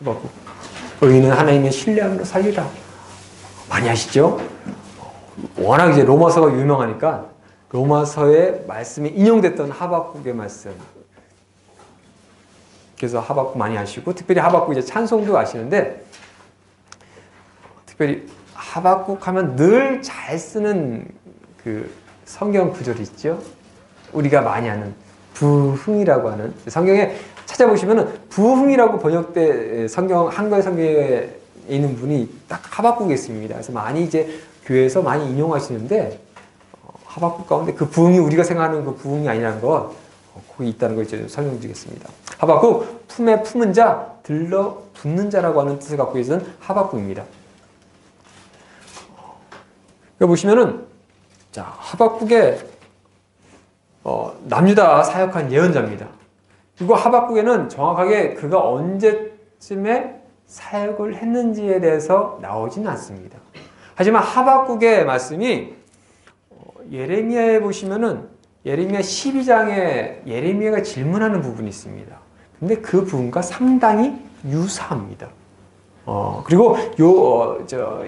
하박국. 의인은 하나님의 신뢰함으로 살리라. 많이 아시죠? 워낙 이제 로마서가 유명하니까 로마서의 말씀이 인용됐던 하박국의 말씀. 그래서 하박국 많이 아시고, 특별히 하박국 이제 찬송도 아시는데, 특별히 하박국 하면 늘 잘 쓰는 그 성경 구절이 있죠. 우리가 많이 아는 부흥이라고 하는, 성경에 찾아보시면은 부흥이라고 번역된 성경, 한글 성경에 있는 분이 딱 하박국에 있습니다. 그래서 많이 이제 교회에서 많이 인용하시는데, 하박국 가운데 그 부흥이 우리가 생각하는 그 부흥이 아니라는 거, 거기 있다는 걸 이제 설명드리겠습니다. 하박국, 품에 품은 자, 들러 붙는 자라고 하는 뜻을 갖고 있는 하박국입니다. 여기 보시면은, 자, 하박국의 남유다 사역한 예언자입니다. 그리고 하박국에는 정확하게 그가 언제쯤에 사역을 했는지에 대해서 나오지는 않습니다. 하지만 하박국의 말씀이 예레미야에 보시면은 예레미야 12장에 예레미야가 질문하는 부분이 있습니다. 근데 그 부분과 상당히 유사합니다. 그리고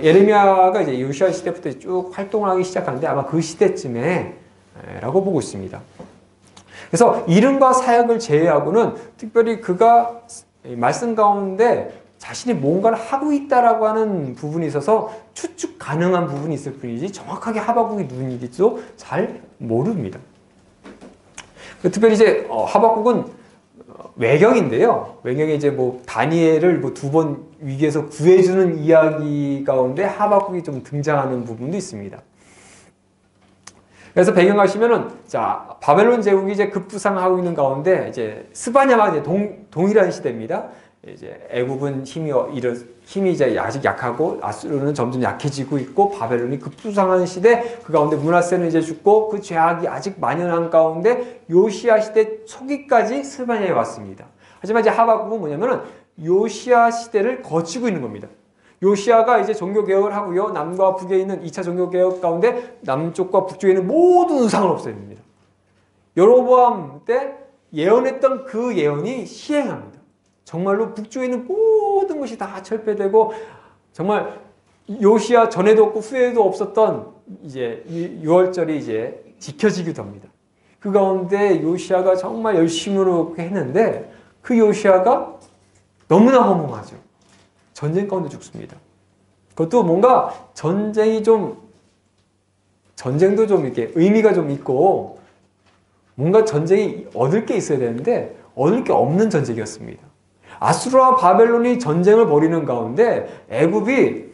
예레미야가 이제 요시야 시대부터 쭉 활동을 하기 시작하는데 아마 그 시대쯤에 라고 보고 있습니다. 그래서 이름과 사역을 제외하고는 특별히 그가 말씀 가운데 자신이 뭔가를 하고 있다라고 하는 부분이 있어서 추측 가능한 부분이 있을 뿐이지 정확하게 하박국이 누군지도 잘 모릅니다. 특별히 이제 하박국은 외경인데요. 외경에 이제 뭐 다니엘을 뭐 2번 위기에서 구해주는 이야기 가운데 하박국이 좀 등장하는 부분도 있습니다. 그래서 배경 가시면은, 자, 바벨론 제국이 이제 급부상하고 있는 가운데, 이제 스바냐와 이제 동일한 시대입니다. 이제 애국은 힘이 이제 아직 약하고, 아수르는 점점 약해지고 있고, 바벨론이 급부상하는 시대, 그 가운데 므낫세는 이제 죽고, 그 죄악이 아직 만연한 가운데, 요시야 시대 초기까지 스바냐에 왔습니다. 하지만 이제 하박국은 뭐냐면은, 요시야 시대를 거치고 있는 겁니다. 요시야가 이제 종교개혁을 하고요. 남과 북에 있는 2차 종교개혁 가운데 남쪽과 북쪽에 있는 모든 우상을 없애립니다. 여로보암 때 예언했던 그 예언이 시행합니다. 정말로 북쪽에 있는 모든 것이 다 철폐되고 정말 요시야 전에도 없고 후에도 없었던 이제 6월절이 이제 지켜지기도 합니다. 그 가운데 요시야가 정말 열심으로 했는데 그 요시야가 너무나 허무하죠. 전쟁 가운데 죽습니다. 그것도 뭔가 전쟁도 좀 이렇게 의미가 좀 있고 뭔가 전쟁이 얻을 게 있어야 되는데 얻을 게 없는 전쟁이었습니다. 아수르와 바벨론이 전쟁을 벌이는 가운데 애굽이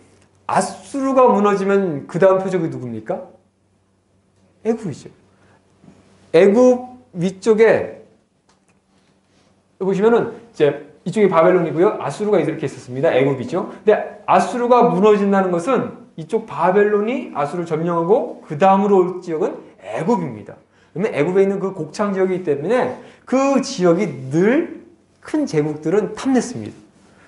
아수르가 무너지면 그 다음 표적이 누굽니까? 애굽이죠. 애굽 위쪽에 보시면은 이제 이쪽이 바벨론이고요. 아수르가 이렇게 있었습니다. 애굽이죠. 근데 아수르가 무너진다는 것은 이쪽 바벨론이 아수르를 점령하고 그 다음으로 올 지역은 애굽입니다. 그러면 애굽에 있는 그 곡창 지역이기 때문에 그 지역이 늘 큰 제국들은 탐냈습니다.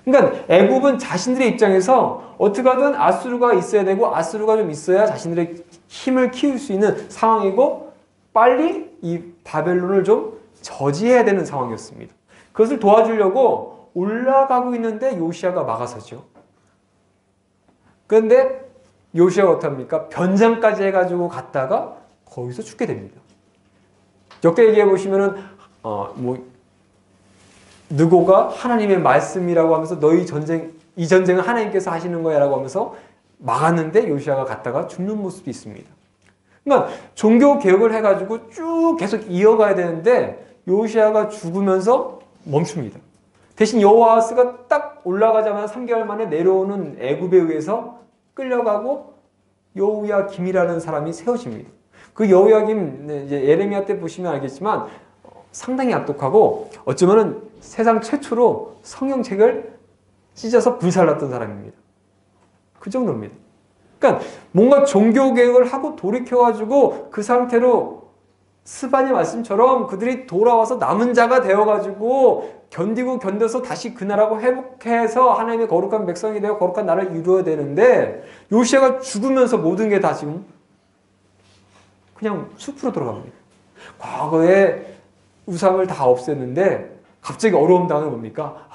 그러니까 애굽은 자신들의 입장에서 어떻게 하든 아수르가 있어야 되고 아수르가 좀 있어야 자신들의 힘을 키울 수 있는 상황이고 빨리 이 바벨론을 좀 저지해야 되는 상황이었습니다. 그것을 도와주려고 올라가고 있는데 요시야가 막아서죠. 그런데 요시야가 어떡합니까? 변장까지 해가지고 갔다가 거기서 죽게 됩니다. 역대기에 보시면은 느고가 하나님의 말씀이라고 하면서 이 전쟁은 하나님께서 하시는 거야 라고 하면서 막았는데 요시야가 갔다가 죽는 모습이 있습니다. 그러니까 종교 개혁을 해가지고 쭉 계속 이어가야 되는데 요시야가 죽으면서 멈춥니다. 대신 여호아스가 딱 올라가자마자 3개월 만에 내려오는 애굽에 의해서 끌려가고 여호야김이라는 사람이 세워집니다. 그 여호야김 이제 예레미야 때 보시면 알겠지만 상당히 악독하고 어쩌면은 세상 최초로 성경책을 찢어서 불살랐던 사람입니다. 그 정도입니다. 그러니까 뭔가 종교개혁을 하고 돌이켜가지고 그 상태로 스바냐 말씀처럼 그들이 돌아와서 남은 자가 되어가지고 견뎌서 다시 그 나라고 회복해서 하나님의 거룩한 백성이 되어 거룩한 나라를 이루어야 되는데 요시야가 죽으면서 모든 게 다 지금 그냥 숲으로 들어갑니다. 과거에 우상을 다 없앴는데 갑자기 어려움 당하는 뭡니까?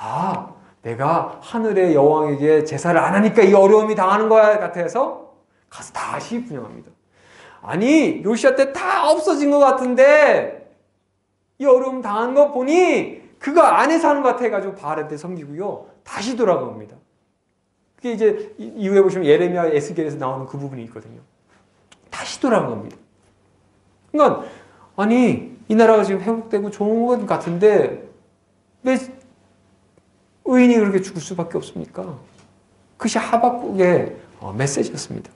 내가 하늘의 여왕에게 제사를 안 하니까 이 어려움이 당하는 거야 같아서 가서 다시 분양합니다. 아니 요시야 때 다 없어진 것 같은데 이 어려움 당한 거 보니 그거 안에서 하는 것 같아 가지고 바알한테 섬기고요. 다시 돌아갑니다. 그게 이제 이후에 보시면 예레미야, 에스겔에서 나오는 그 부분이 있거든요. 다시 돌아간 겁니다. 그러니까 아니 이 나라가 지금 회복되고 좋은 것 같은데 왜 의인이 그렇게 죽을 수밖에 없습니까? 그것이 하박국의 메시지였습니다.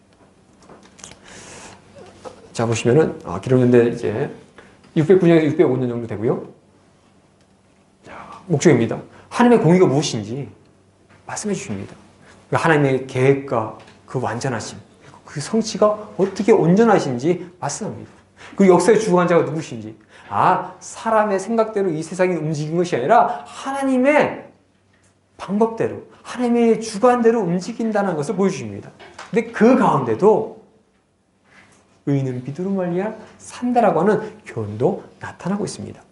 자 보시면은 기록연대 이제 609년에서 605년 정도 되고요. 자, 목적입니다. 하나님의 공의가 무엇인지 말씀해 주십니다. 하나님의 계획과 그 완전하심, 그 성취가 어떻게 온전하신지 말씀합니다. 그 역사의 주관자가 누구신지, 사람의 생각대로 이 세상이 움직인 것이 아니라 하나님의 방법대로, 하나님의 주관대로 움직인다는 것을 보여주십니다. 근데 그 가운데도 의인은 믿음으로 말미암아 산다라고 하는 교훈도 나타나고 있습니다.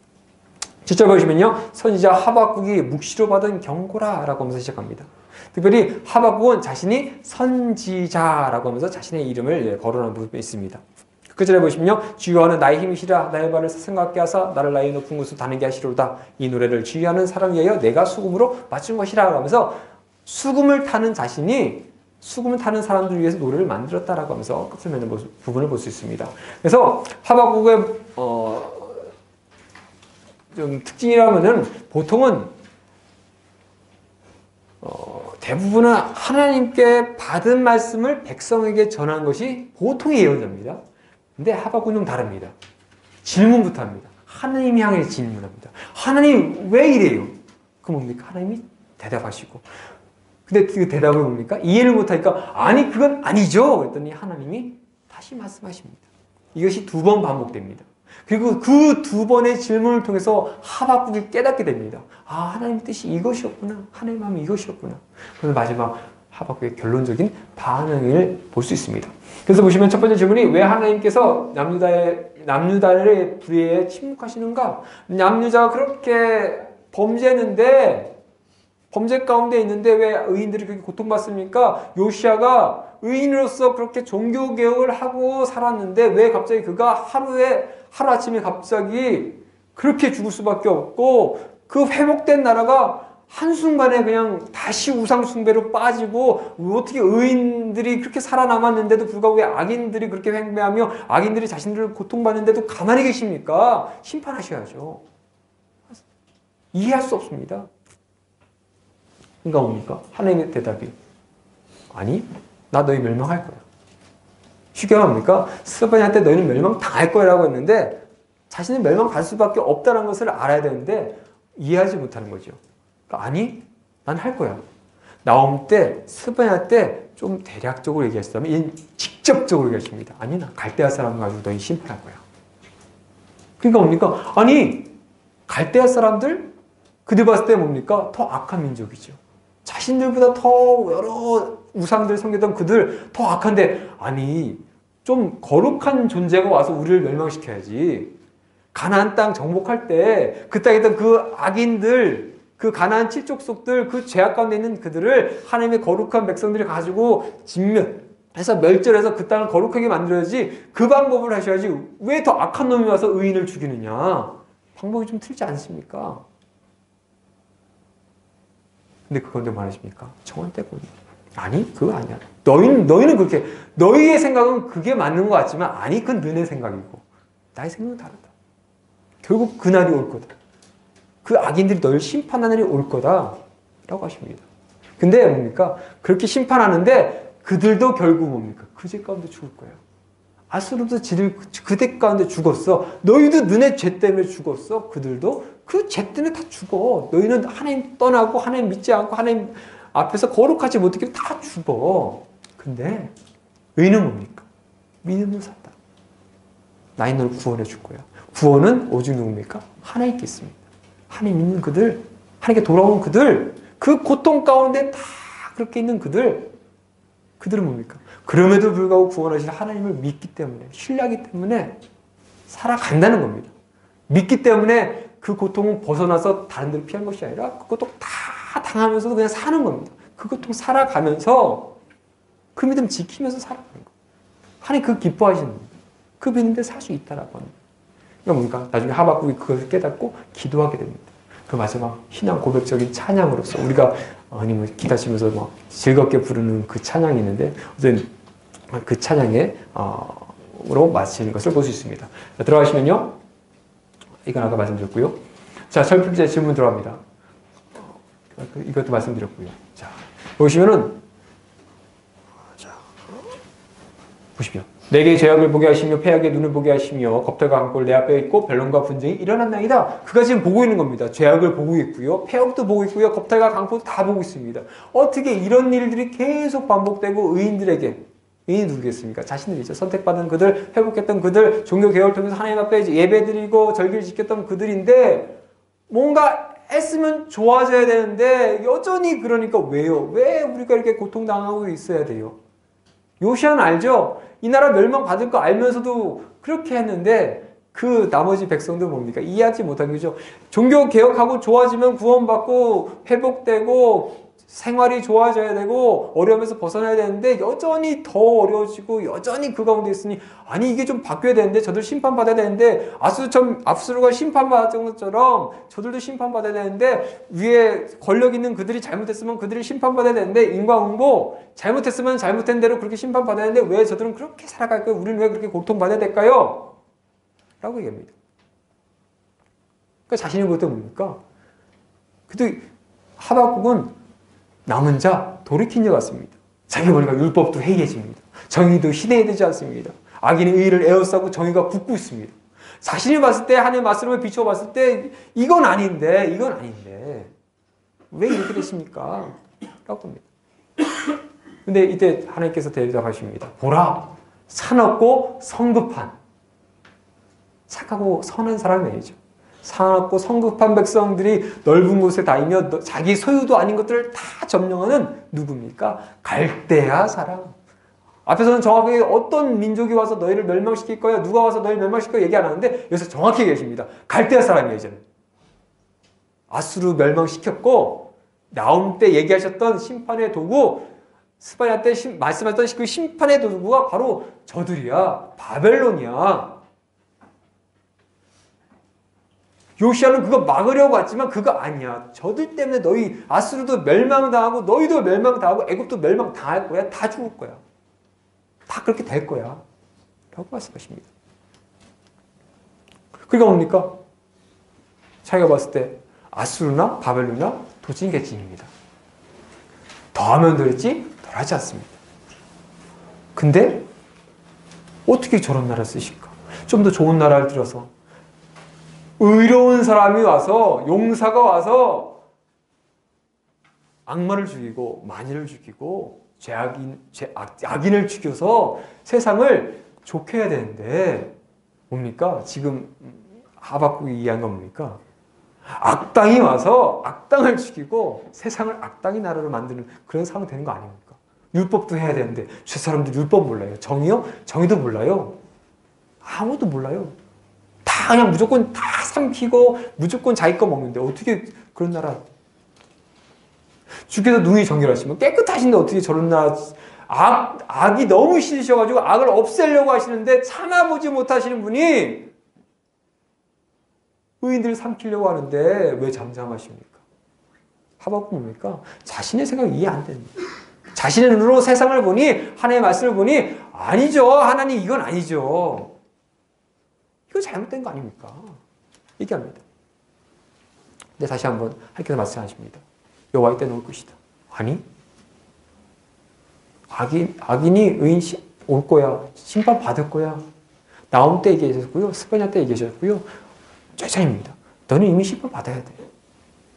7절 보시면요, 선지자 하박국이 묵시로 받은 경고라라고 하면서 시작합니다. 특별히 하박국은 자신이 선지자라고 하면서 자신의 이름을 거론하는 부분이 있습니다. 그 절에 보시면요, 주여는 나의 힘이시라 나의 발을 사슴과 같게 하사 나를 나의 높은 곳으로 다니게 하시로다. 이 노래를 주의하는 사람 위하여 내가 수금으로 맞춘 것이라 하면서 수금을 타는 사람들을 위해서 노래를 만들었다라고 하면서 끝을 맺는 부분을 볼 수 있습니다. 그래서 하박국의 좀 특징이라면은 보통은 대부분은 하나님께 받은 말씀을 백성에게 전하는 것이 보통의 예언자입니다. 근데 하박국은 좀 다릅니다. 질문부터 합니다. 하나님 향해 질문합니다. 하나님 왜 이래요? 그 뭡니까? 하나님이 대답하시고. 근데 그 대답을 뭡니까? 이해를 못하니까 아니 그건 아니죠. 그랬더니 하나님이 다시 말씀하십니다. 이것이 2번 반복됩니다. 그리고 그 2번의 질문을 통해서 하박국이 깨닫게 됩니다. 하나님의 뜻이 이것이었구나. 하나님의 마음이 이것이었구나. 그래서 마지막 하박국의 결론적인 반응을 볼 수 있습니다. 그래서 보시면 첫 번째 질문이 왜 하나님께서 남유다의 불의에 침묵하시는가? 남유다가 그렇게 범죄 가운데 있는데 왜 의인들이 그렇게 고통받습니까? 요시야가 의인으로서 그렇게 종교개혁을 하고 살았는데 왜 갑자기 그가 하루아침에 갑자기 그렇게 죽을 수밖에 없고 그 회복된 나라가 한순간에 그냥 다시 우상숭배로 빠지고 어떻게 의인들이 그렇게 살아남았는데도 불구하고 왜 악인들이 그렇게 횡배하며 악인들이 자신들을 고통받는데도 가만히 계십니까? 심판하셔야죠. 이해할 수 없습니다. 그러니까 뭡니까? 하나님의 대답이 아니, 나 너희 멸망할 거야. 쉽게 말합니까? 스바냐한테 너희는 멸망당할 거라고 했는데 자신은 멸망갈 수밖에 없다는 것을 알아야 되는데 이해하지 못하는 거죠. 그러니까 아니, 난 할 거야. 나옴 때, 스바냐 때 좀 대략적으로 얘기했다면 얘는 직접적으로 얘기하십니다. 아니, 나 갈대아 사람 가지고 너희 심판할 거야. 그러니까 뭡니까? 아니, 갈대아 사람들? 그들 봤을 때 뭡니까? 더 악한 민족이죠. 자신들보다 더 여러 우상들 섬기던 그들 더 악한데 아니 좀 거룩한 존재가 와서 우리를 멸망시켜야지. 가나안 땅 정복할 때 그 땅에 있던 그 악인들, 그 가나안 칠족속들, 그 죄악 가운데 있는 그들을 하나님의 거룩한 백성들이 가지고 진멸해서 멸절해서 그 땅을 거룩하게 만들어야지. 그 방법을 하셔야지. 왜 더 악한 놈이 와서 의인을 죽이느냐. 방법이 좀 틀리지 않습니까? 근데 그건데 말하십니까? 청원때군요. 아니, 그거 아니야. 너희는 그렇게, 너희의 생각은 그게 맞는 것 같지만, 아니, 그건 너네 생각이고, 나의 생각은 다르다. 결국 그날이 올 거다. 그 악인들이 너희를 심판하는 날이 올 거다. 라고 하십니다. 근데 뭡니까? 그렇게 심판하는데, 그들도 결국 뭡니까? 그 죄 가운데 죽을 거예요. 아수르도 그대 가운데 죽었어. 너희도 너네 죄 때문에 죽었어. 그들도 그 죄 때문에 다 죽어. 너희는 하나님 떠나고 하나님 믿지 않고 하나님 앞에서 거룩하지 못하게 다 죽어. 근데 의인은 뭡니까? 믿음으로 산다. 나인 너를 구원해 줄 거야. 구원은 오직 누굽니까? 하나님께 있습니다. 하나님 믿는 그들, 하나님께 돌아온 그들, 그 고통 가운데 다 그렇게 있는 그들은 뭡니까? 그럼에도 불구하고 구원하실 하나님을 믿기 때문에, 신뢰하기 때문에 살아간다는 겁니다. 믿기 때문에 그 고통은 벗어나서 다른 데를 피한 것이 아니라 그 고통 다 당하면서도 그냥 사는 겁니다. 그 고통 살아가면서 그 믿음 지키면서 살아가는 거예요. 하나님 그 기뻐하시는 겁니다. 그 믿음대 살 수 있다라고 합니다. 그러니까 뭡니까? 나중에 하박국이 그것을 깨닫고 기도하게 됩니다. 그 마지막 신앙 고백적인 찬양으로서 우리가 하나님을 기다시면서 막 즐겁게 부르는 그 찬양이 있는데 어쨌든 그 찬양에 으로 마치는 것을 볼 수 있습니다. 자, 들어가시면요. 이건 아까 말씀드렸고요. 자, 첫 번째 질문 들어갑니다. 이것도 말씀드렸고요. 자, 보시면은 자, 보십시오. 내게 죄악을 보게 하시며 패악의 눈을 보게 하시며 겁탈과 강골 내 앞에 있고 변론과 분쟁이 일어났나이다. 그가 지금 보고 있는 겁니다. 죄악을 보고 있고요. 패악도 보고 있고요. 겁탈과 강포도 다 보고 있습니다. 어떻게 이런 일들이 계속 반복되고 의인이 누구겠습니까? 자신들이죠. 선택받은 그들, 회복했던 그들, 종교개혁을 통해서 하나님 앞에 예배드리고 절기를 지켰던 그들인데 뭔가 했으면 좋아져야 되는데 여전히 그러니까 왜요? 왜 우리가 이렇게 고통당하고 있어야 돼요? 요시아는 알죠? 이 나라 멸망받을 거 알면서도 그렇게 했는데 그 나머지 백성들 뭡니까? 이해하지 못한 거죠. 종교개혁하고 좋아지면 구원받고 회복되고 생활이 좋아져야 되고 어려움에서 벗어나야 되는데 여전히 더 어려워지고 여전히 그 가운데 있으니 아니 이게 좀 바뀌어야 되는데 저들 심판받아야 되는데 압수루가 심판받은 것처럼 저들도 심판받아야 되는데 위에 권력 있는 그들이 잘못했으면 그들이 심판받아야 되는데 인과응보 잘못했으면 잘못한 대로 그렇게 심판받아야 되는데 왜 저들은 그렇게 살아갈까요? 우리는 왜 그렇게 고통받아야 될까요? 라고 얘기합니다. 그러니까 자신이 볼 때 뭡니까? 그래도 하박국은 남은 자, 돌이킨 자 같습니다. 자기 보니까 율법도 해이해집니다. 정의도 희대해지지 않습니다. 악인의 의의를 에워싸고 정의가 굳고 있습니다. 자신이 봤을 때 하나님의 말씀을 비춰봤을 때 이건 아닌데 왜 이렇게 되십니까? 라고 합니다. 근데 이때 하나님께서 대답하십니다. 보라, 사납고 성급한 착하고 선한 사람이 아니죠. 사납고 성급한 백성들이 넓은 곳에 다니며 자기 소유도 아닌 것들을 다 점령하는 누굽니까? 갈대아 사람. 앞에서는 정확하게 어떤 민족이 와서 너희를 멸망시킬 거야, 누가 와서 너희를 멸망시킬 거야 얘기 안 하는데 여기서 정확히 계십니다. 갈대아 사람이에요. 이제는. 아수르 멸망시켰고 나움 때 얘기하셨던 심판의 도구 스바냐 때 말씀하셨던 그 심판의 도구가 바로 저들이야. 바벨론이야. 요시아는 그거 막으려고 왔지만 그거 아니야. 저들 때문에 너희 아수르도 멸망당하고 너희도 멸망당하고 애굽도 멸망당할 거야. 다 죽을 거야. 다 그렇게 될 거야. 라고 말씀하십니다. 그러니까 뭡니까? 자기가 봤을 때 아수르나 바벨론이나 도찐개찐입니다. 더하면 더했지 덜하지 않습니다. 근데 어떻게 저런 나라를 쓰실까? 좀 더 좋은 나라를 들어서 의로운 사람이 와서 용사가 와서 악마를 죽이고 만인을 죽이고 악인을 죽여서 세상을 좋게 해야 되는데 뭡니까? 지금 하박국이 이해한 건 뭡니까? 악당이 와서 악당을 죽이고 세상을 악당의 나라로 만드는 그런 상황이 되는 거 아닙니까? 율법도 해야 되는데 저 사람들 율법 몰라요. 정의요? 정의도 몰라요. 아무도 몰라요. 다 그냥 무조건 다 삼키고 무조건 자기 거 먹는데 어떻게 그런 나라 주께서 능히 정결하시면 깨끗하신데 어떻게 저런 나라 악이 너무 싫으셔가지고 악을 없애려고 하시는데 참아보지 못하시는 분이 의인들을 삼키려고 하는데 왜 잠잠하십니까? 하박국 뭡니까? 자신의 생각이 이해 안 됩니다. 자신의 눈으로 세상을 보니 하나님의 말씀을 보니 아니죠. 하나님 이건 아니죠. 이거 잘못된 거 아닙니까? 얘기합니다. 근데 다시 한번 하나님께서 말씀하십니다. 여호와의 때 놓을 것이다. 아니 악인이 의인 올 거야. 심판 받을 거야. 나움 때 얘기하셨고요. 스바냐 때 얘기하셨고요. 쇠장입니다. 너는 이미 심판 받아야 돼.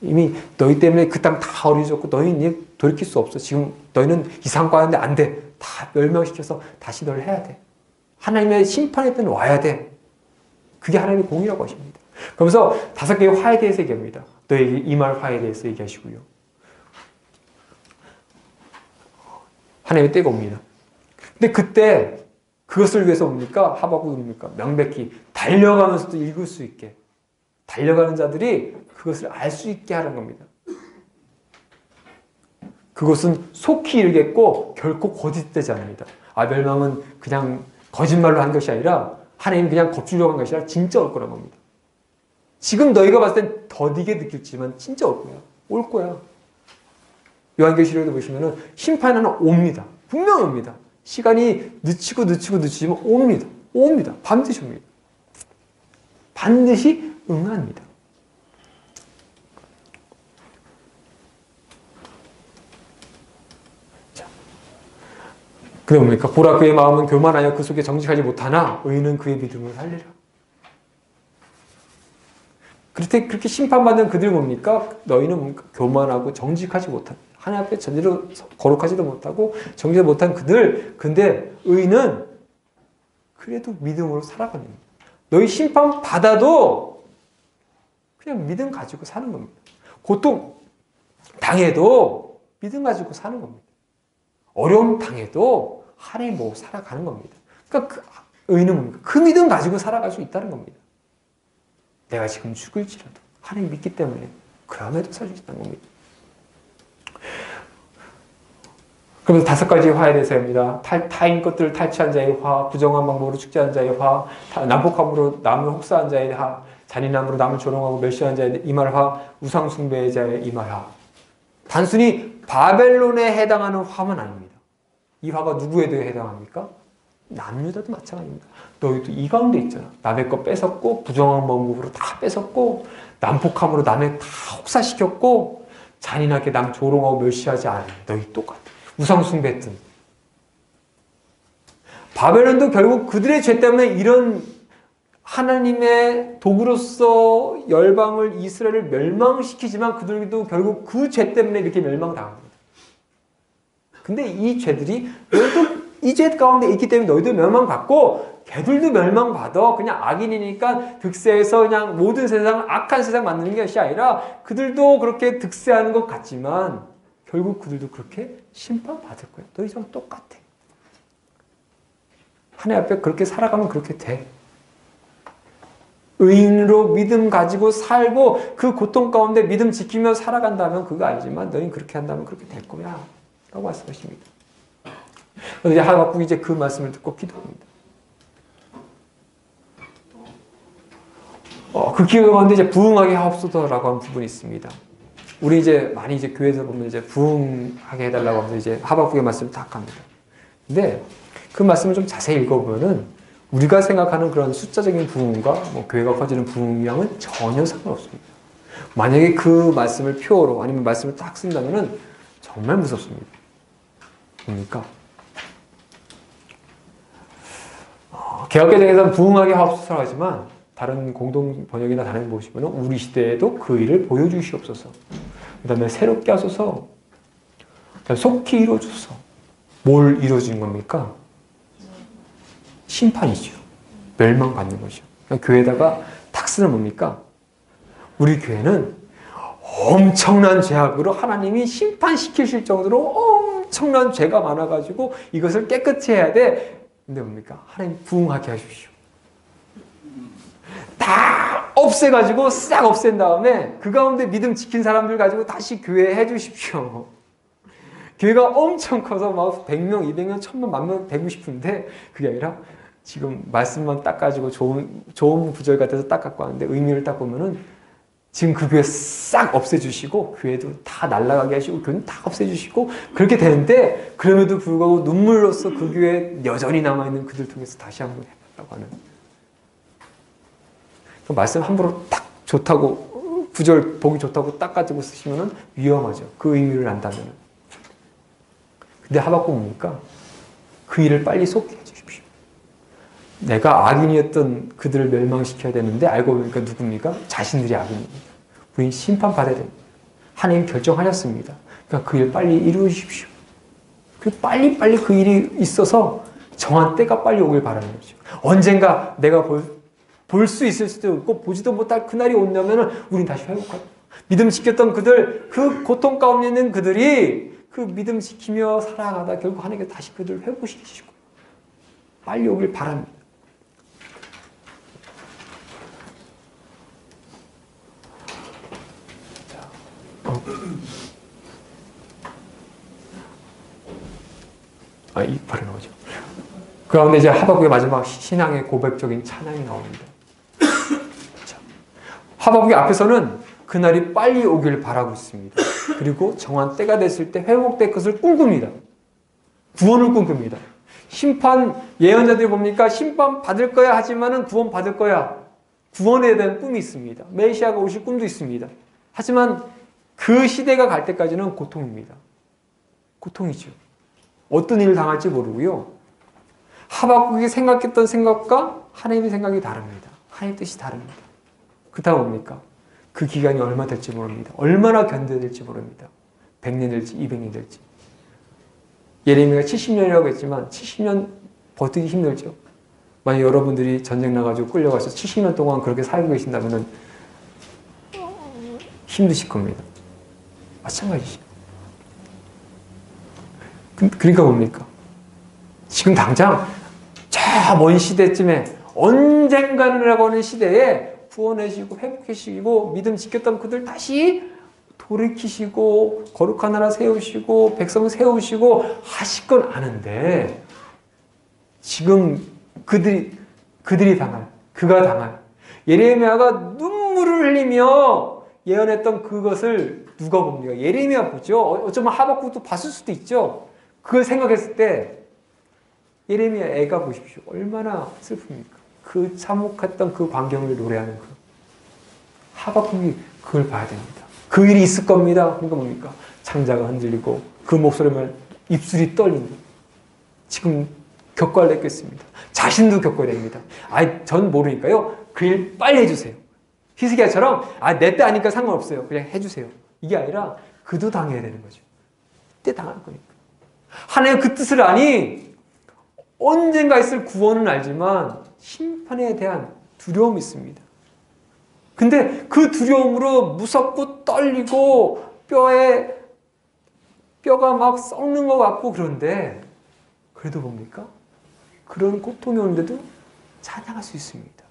이미 너희 때문에 그 땅 다 어려졌고 너희는 이제 돌이킬 수 없어. 지금 너희는 이상과 하는데 안 돼. 다 멸망시켜서 다시 널 해야 돼. 하나님의 심판의 때는 와야 돼. 그게 하나님의 공이라고 하십니다. 그러면서 5개의 화에 대해서 얘기합니다. 너에게 임할 화에 대해서 얘기하시고요. 하나님의 때가 옵니다. 근데 그때 그것을 위해서 뭡니까? 하박국이 뭡니까? 명백히 달려가면서도 읽을 수 있게 달려가는 자들이 그것을 알 수 있게 하는 겁니다. 그것은 속히 이르겠고 결코 거짓되지 않습니다. 멸망은 그냥 거짓말로 한 것이 아니라 하나님 그냥 겁주려고 한 것이 아니라 진짜 올 거란 겁니다. 지금 너희가 봤을 땐 더디게 느낄지만 진짜 올 거야. 올 거야. 요한계시록에도 보시면은 심판은 옵니다. 분명히 옵니다. 시간이 늦추지만 옵니다. 옵니다. 반드시 옵니다. 반드시 응합니다. 자, 그래 뭡니까? 보라 그의 마음은 교만하여 그 속에 정직하지 못하나 의인은 그의 믿음을 살리라. 그렇게 심판받는 그들 뭡니까? 너희는 뭡니까? 교만하고 정직하지 못한 하나님 앞에 전제로 거룩하지도 못하고 정직하지 못한 그들. 근데 의인은 그래도 믿음으로 살아가는 겁니다. 너희 심판 받아도 그냥 믿음 가지고 사는 겁니다. 고통 당해도 믿음 가지고 사는 겁니다. 어려움 당해도 하나님 보고 살아가는 겁니다. 그러니까 의인은 뭡니까? 그 믿음 가지고 살아갈 수 있다는 겁니다. 내가 지금 죽을지라도 하나님 믿기 때문에 그럼에도 살 수 있다는 겁니다. 그래서 5가지 화에 대해서 합니다. 타인 것들을 탈취한 자의 화, 부정한 방법으로 축제한 자의 화, 난폭함으로 남을 혹사한 자의 화, 잔인함으로 남을 조롱하고 멸시한 자의 이말화, 우상숭배의 자의 이말화. 단순히 바벨론에 해당하는 화만 아닙니다. 이 화가 누구에도 해당합니까? 남유다도 마찬가지입니다. 너희도 이 가운데 있잖아. 남의 거 뺏었고 부정한 방법으로 다 뺏었고 난폭함으로 남의 다 혹사시켰고 잔인하게 남 조롱하고 멸시하지 않아. 너희 똑같아. 우상숭배했던. 바벨론도 결국 그들의 죄 때문에 이런 하나님의 도구로서 열방을 이스라엘을 멸망시키지만 그들도 결국 그 죄 때문에 이렇게 멸망당합니다. 근데 이 죄들이 너희도 이 죄 가운데 있기 때문에 너희도 멸망받고 걔들도 멸망받아. 그냥 악인이니까 득세해서 그냥 모든 세상 악한 세상 만드는 것이 아니라 그들도 그렇게 득세하는 것 같지만 결국 그들도 그렇게 심판받을 거예요. 너희랑 똑같아. 하나님 앞에 그렇게 살아가면 그렇게 돼. 의인으로 믿음 가지고 살고 그 고통 가운데 믿음 지키며 살아간다면 그거 알지만 너희는 그렇게 한다면 그렇게 될 거야. 라고 말씀하십니다. 그래서 이제 하박국이 이제 그 말씀을 듣고 기도합니다. 그 기도 가운데 이제 부응하게 하옵소서라고 하는 부분이 있습니다. 우리 이제 많이 이제 교회에서 보면 이제 부응하게 해달라고 하면서 이제 하박국의 말씀을 딱 합니다. 근데 그 말씀을 좀 자세히 읽어보면은 우리가 생각하는 그런 숫자적인 부흥과 뭐 교회가 커지는 부흥량은 전혀 상관없습니다. 만약에 그 말씀을 표어로 아니면 말씀을 딱 쓴다면은 정말 무섭습니다. 뭡니까? 개혁개정에서는 부흥하게 하옵소서 하지만 다른 공동 번역이나 다른 보시면은 우리 시대에도 그 일을 보여주시옵소서. 그 다음에 새롭게 하소서. 속히 이루어주소서. 뭘 이루어진 겁니까? 심판이죠. 멸망받는 것이죠. 그러니까 교회에다가 탁스는 뭡니까? 우리 교회는 엄청난 죄악으로 하나님이 심판시키실 정도로 엄청난 죄가 많아가지고 이것을 깨끗이 해야 돼. 근데 뭡니까? 하나님 부응하게 하십시오. 다 없애가지고 싹 없앤 다음에 그 가운데 믿음 지킨 사람들 가지고 다시 교회 해주십시오. 교회가 엄청 커서 막 100명, 200명, 1000명, 10,000명 되고 싶은데 그게 아니라 지금 말씀만 딱 가지고 좋은 구절 같아서 딱 갖고 왔는데 의미를 딱 보면은 지금 그 교회 싹 없애주시고 교회도 다 날아가게 하시고 교회는 다 없애주시고 그렇게 되는데 그럼에도 불구하고 눈물로써 그 교회에 여전히 남아있는 그들 통해서 다시 한번 해달라고 하는 그 말씀 함부로 딱 좋다고 구절 보기 좋다고 딱 가지고 쓰시면은 위험하죠. 그 의미를 안다면은. 근데 하박국 뭡니까? 그 일을 빨리 속히 해주십시오. 내가 악인이었던 그들을 멸망시켜야 되는데 알고 보니까 누굽니까? 자신들이 악인입니다. 우린 심판받아야 됩니다. 하나님 결정하셨습니다. 그러니까 그 일 빨리 이루어주십시오. 빨리 그 일이 있어서 정한 때가 빨리 오길 바라는 거죠. 언젠가 내가 볼 수 있을 수도 있고 보지도 못할 그날이 온다면 우린 다시 회복하고 믿음 지켰던 그들, 그 고통 가운데 있는 그들이 그 믿음 지키며 살아가다 결국 하나님께서 다시 그들을 회복시키시고 빨리 오길 바랍니다. 바로 나오죠. 그 가운데 이제 하박국의 마지막 신앙의 고백적인 찬양이 나옵니다. 하박국의 앞에서는 그날이 빨리 오길 바라고 있습니다. 그리고 정한 때가 됐을 때 회복될 것을 꿈꿉니다. 구원을 꿈꿉니다. 심판 예언자들이 뭡니까? 심판 받을 거야 하지만은 구원 받을 거야. 구원에 대한 꿈이 있습니다. 메시아가 오실 꿈도 있습니다. 하지만 그 시대가 갈 때까지는 고통입니다. 고통이죠. 어떤 일을 당할지 모르고요. 하박국이 생각했던 생각과 하나님의 생각이 다릅니다. 하나님의 뜻이 다릅니다. 그렇다고 뭡니까? 그 기간이 얼마 될지 모릅니다. 얼마나 견뎌야 될지 모릅니다. 100년 될지 200년 될지. 예레미야가 70년이라고 했지만 70년 버티기 힘들죠. 만약 여러분들이 전쟁 나가지고 끌려가서 70년 동안 그렇게 살고 계신다면 힘드실 겁니다. 마찬가지죠. 그러니까 뭡니까? 지금 당장 저 먼 시대쯤에 언젠가라고 하는 시대에 구원해주시고 회복해주시고 믿음 지켰던 그들 다시 돌이키시고 거룩한 나라 세우시고 백성 세우시고 하실 건 아는데 지금 그들이 당할 그가 당할 예레미야가 눈물을 흘리며 예언했던 그것을 누가 봅니까? 예레미야 보죠. 어쩌면 하박국도 봤을 수도 있죠. 그걸 생각했을 때 예레미야 애가 보십시오. 얼마나 슬픕니까? 그 참혹했던 그 광경을 노래하는 그 하박국이 그걸 봐야 됩니다. 그 일이 있을 겁니다. 그러니까 뭡니까? 창자가 흔들리고 그 목소리만 입술이 떨린다. 지금 겪어야 되겠습니다. 자신도 겪어야 됩니다. 전 모르니까요. 그 일 빨리 해주세요. 히스기야처럼 내 때 아니까 상관없어요. 그냥 해주세요. 이게 아니라 그도 당해야 되는 거죠. 그때 당할 거니까. 하나님 그 뜻을 아니 언젠가 있을 구원은 알지만 심판에 대한 두려움이 있습니다. 근데 그 두려움으로 무섭고 떨리고 뼈가 막 썩는 것 같고 그런데 그래도 뭡니까? 그런 고통이 오는데도 찬양할 수 있습니다.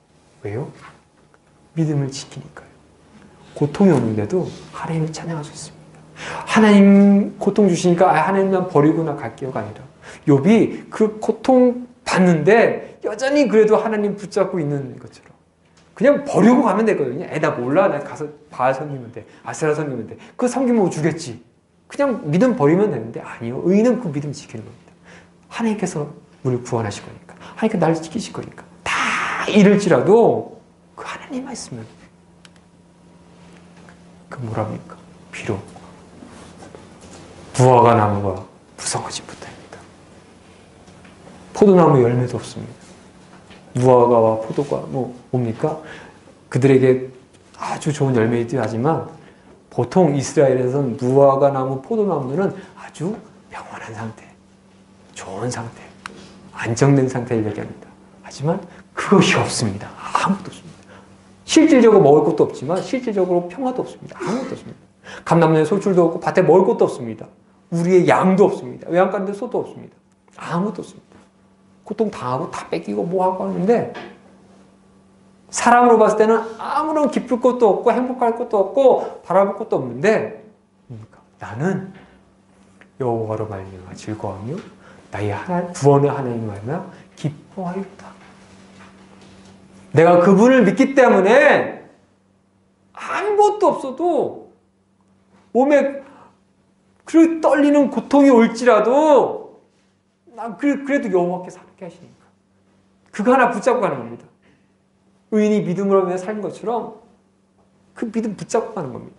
왜요? 믿음을 지키니까요. 고통이 오는데도 하나님을 찬양할 수 있습니다. 하나님 고통 주시니까 하나님만 버리고 갈게요가 아니라 욥이 그 고통 받는데 여전히 그래도 하나님 붙잡고 있는 것처럼 그냥 버리고 가면 되거든요. 나 몰라. 나 가서 바알 섬기면 돼. 아세라 섬기면 돼. 그거 섬기면 주겠지. 그냥 믿음 버리면 되는데 아니요. 의인은 그 믿음 지키는 겁니다. 하나님께서 우리를 구원하실 거니까. 하나님께서 나를 지키실 거니까. 다 잃을지라도 그 하나님만 있으면 그 뭐랍니까? 비록 무화과 나무가 무성하지 못합니다. 포도나무 열매도 없습니다. 무화과와 포도가 뭡니까? 그들에게 아주 좋은 열매이기도 하지만 보통 이스라엘에서는 무화과 나무, 포도나무는 아주 평온한 상태, 좋은 상태, 안정된 상태를 얘기합니다. 하지만 그것이 없습니다. 아무것도 없습니다. 실질적으로 먹을 것도 없지만 실질적으로 평화도 없습니다. 아무것도 없습니다. 감람나무에 소출도 없고 밭에 먹을 것도 없습니다. 우리의 양도 없습니다. 외양간데 소도 없습니다. 아무것도 없습니다. 고통 당하고 다 뺏기고 뭐하고 하는데 사람으로 봤을 때는 아무런 기쁠 것도 없고 행복할 것도 없고 바라볼 것도 없는데 뭡니까? 나는 여호와로 말미암아 즐거워하며 나의 구원의 하나님 말미암아 기뻐하였다. 내가 그분을 믿기 때문에 아무것도 없어도 몸에 그 떨리는 고통이 올지라도 난 그래도 여호와께서 함께 하시니까 그거 하나 붙잡고 가는 겁니다. 의인이 믿음으로 인해 산 것처럼 그 믿음 붙잡고 가는 겁니다.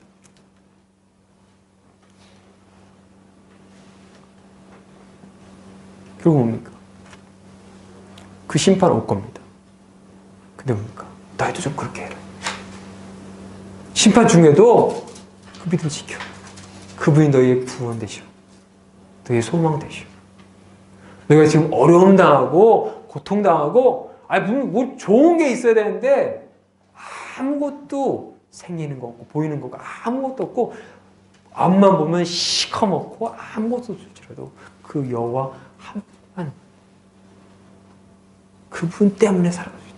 결국 뭡니까? 그 심판 올 겁니다. 근데 뭡니까? 너희도 좀 그렇게 해라. 심판 중에도 그 믿음 지켜. 그분이 너희의 구원 되시오. 너희의 소망 되시오. 너희가 지금 어려움 당하고 고통 당하고 뭐 좋은 게 있어야 되는데 아무것도 생기는 거 없고 보이는 거가 아무것도 없고 앞만 보면 시커멓고 아무것도 없을지라도 그 여호와 한 분만 그분 때문에 살아갈 수 있다.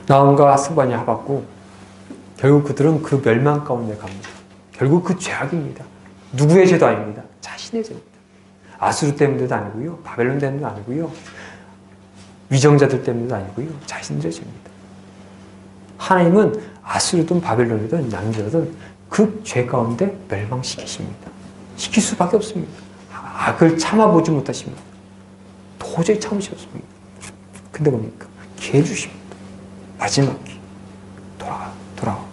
나홈과 스바냐 하박국 결국 그들은 그 멸망 가운데 갑니다. 결국 그 죄악입니다. 누구의 죄도 아닙니다. 자신의 죄입니다. 아수르 때문에도 아니고요. 바벨론 때문에도 아니고요. 위정자들 때문에도 아니고요. 자신들의 죄입니다. 하나님은 아수르든 바벨론이든 남유다든 그 죄 가운데 멸망시키십니다. 시킬 수밖에 없습니다. 악을 참아보지 못하십니다. 도저히 참을 수 없습니다. 근데 뭡니까? 기회 주십니다. 마지막 기회. 돌아와.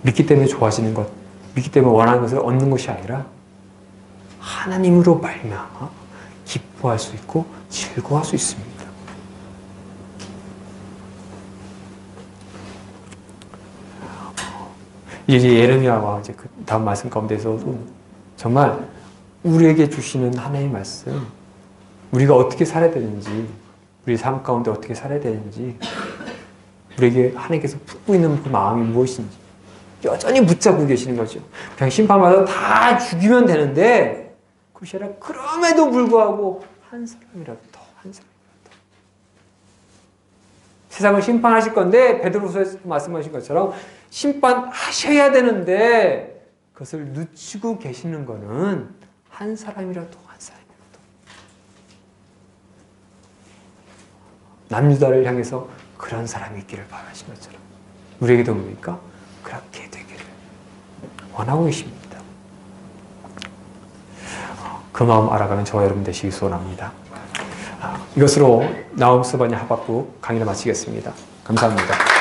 믿기 때문에 좋아지는 것, 믿기 때문에 원하는 것을 얻는 것이 아니라 하나님으로 말미암아 기뻐할 수 있고 즐거워할 수 있습니다. 이제 예레미야와 이제 그 다음 말씀 가운데서도 정말 우리에게 주시는 하나님의 말씀, 우리가 어떻게 살아야 되는지, 우리 삶 가운데 어떻게 살아야 되는지, 우리에게 하나님께서 품고 있는 그 마음이 무엇인지 여전히 붙잡고 계시는 거죠. 그냥 심판받아 다 죽이면 되는데 그것이 아니라 그럼에도 불구하고 한 사람이라도 더. 세상을 심판하실 건데 베드로서에서 말씀하신 것처럼 심판하셔야 되는데 그것을 늦추고 계시는 것은 한 사람이라도. 남유다를 향해서 그런 사람이 있기를 바라신 것처럼 우리에게도 뭡니까? 그렇게 되기를 원하고 계십니다. 그 마음 알아가는 저와 여러분 되시기 소원합니다. 이것으로 나움 스바냐 하박국 강의를 마치겠습니다. 감사합니다.